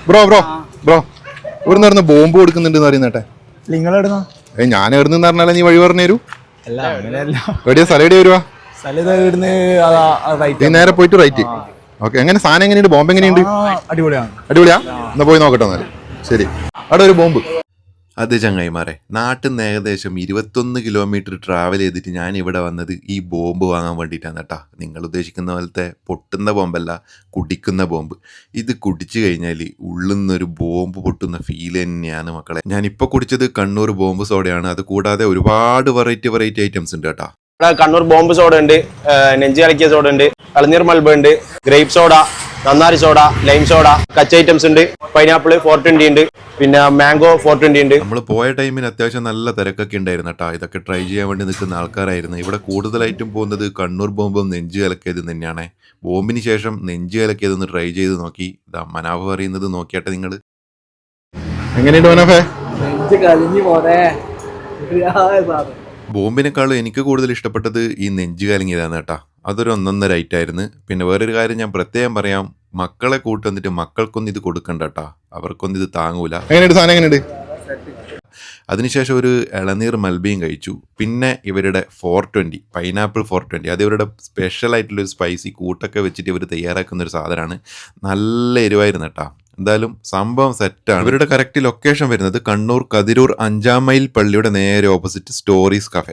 Bro bro bro ഇവിടുന്ന് പറഞ്ഞ bomb കൊടുക്കുന്നുണ്ടെന്ന് പറയുന്നേട്ടെ. നിങ്ങളെവിടുന്ന? ഞാൻ എവിടുന്ന് പറഞ്ഞാലേ നീ വഴി പറഞ്ഞു തരൂ. അല്ല അങ്ങനെയല്ല, എവിടെയാ സ്ഥലം എവിടെ വരുവാ? ഇവിടുന്ന് നീ നേരെ പോയിട്ട് റൈറ്റ്. ഓക്കെ. എങ്ങനെ സാധനം എങ്ങനെയുണ്ട്? ബോംബ് എങ്ങനെയുണ്ട്? അടിപൊളിയാണ്. അടിപൊളിയാ? എന്നാ പോയി നോക്കട്ടെ എന്നാല്. ശരി. അവിടെ ഒരു ബോംബ്. അത് ചങ്ങായിമാരെ, നാട്ടിൽ നിന്ന് ഏകദേശം 21 കിലോമീറ്റർ ട്രാവൽ ചെയ്തിട്ട് ഞാൻ ഇവിടെ വന്നത് ഈ ബോംബ് വാങ്ങാൻ വേണ്ടിയിട്ടാണ് കേട്ടോ. നിങ്ങൾ ഉദ്ദേശിക്കുന്ന പോലത്തെ പൊട്ടുന്ന ബോംബല്ല, കുടിക്കുന്ന ബോംബ്. ഇത് കുടിച്ചു കഴിഞ്ഞാൽ ഉള്ളിൽ നിന്നൊരു ബോംബ് പൊട്ടുന്ന ഫീൽ തന്നെയാണ് മക്കളെ. ഞാനിപ്പോൾ കുടിച്ചത് കണ്ണൂർ ബോംബ് സോഡയാണ്. അത് കൂടാതെ ഒരുപാട് വെറൈറ്റി ഐറ്റംസ് ഉണ്ട് കേട്ടോ. കണ്ണൂർ ബോംബ് സോഡ ഉണ്ട്, നെഞ്ചി കലക്കിയ സോഡ ഉണ്ട്, ഇളനീർ മൽബ ഉണ്ട്, ഗ്രേപ്പ് സോഡ, നന്നാരി സോഡ, ലൈം സോഡ, കച്ച ഐറ്റംസ് ഉണ്ട്, പൈനാപ്പിൾ 420 ഉണ്ട്, പിന്നെ മാംഗോ 420 ഉണ്ട്. നമ്മൾ പോയ ടൈമിന് അത്യാവശ്യം നല്ല തിരക്കൊക്കെ ഉണ്ടായിരുന്നു കേട്ടോ. ഇതൊക്കെ ട്രൈ ചെയ്യാൻ വേണ്ടി നിൽക്കുന്ന ആൾക്കാരായിരുന്നു. ഇവിടെ കൂടുതലായിട്ടും പോകുന്നത് കണ്ണൂർ ബോംബും നെഞ്ച് കലക്കിയത് തന്നെയാണ്. ബോംബിന് ശേഷം നെഞ്ച് കലക്കിയതൊന്ന് ട്രൈ ചെയ്ത് നോക്കി. ഇതാ മനാഫ് പറയുന്നത് നോക്കിയാട്ടെ നിങ്ങൾ. എങ്ങനെയുണ്ട് മനോഫേ? ബോംബിനേക്കാളും എനിക്ക് കൂടുതൽ ഇഷ്ടപ്പെട്ടത് ഈ നെഞ്ച് കലങ്ങിയതാണ് കേട്ടോ. അതൊരു ഒന്നൊന്നര ഐറ്റായിരുന്നു. പിന്നെ വേറൊരു കാര്യം ഞാൻ പ്രത്യേകം പറയാം, മക്കളെ കൂട്ട് വന്നിട്ട് മക്കൾക്കൊന്നും ഇത് കൊടുക്കണ്ട കേട്ടോ. അവർക്കൊന്നും ഇത് താങ്ങൂല. എങ്ങനെയുണ്ട് സാധനം? എങ്ങനെയുണ്ട്? അതിനുശേഷം ഒരു ഇളനീർ മൽബിയും കഴിച്ചു. പിന്നെ ഇവരുടെ 420 പൈനാപ്പിൾ 420, അത് ഇവരുടെ സ്പെഷ്യൽ ആയിട്ടുള്ളൊരു സ്പൈസി കൂട്ടൊക്കെ വെച്ചിട്ട് ഇവർ തയ്യാറാക്കുന്ന ഒരു സാധനമാണ്. നല്ല എരിവായിരുന്നു കേട്ടോ. എന്തായാലും സംഭവം സെറ്റാണ്. ഇവരുടെ കറക്റ്റ് ലൊക്കേഷൻ വരുന്നത് കണ്ണൂർ കതിരൂർ 5 മൈൽ പള്ളിയുടെ നേരെ ഓപ്പോസിറ്റ് സ്റ്റോറീസ് കഫേ.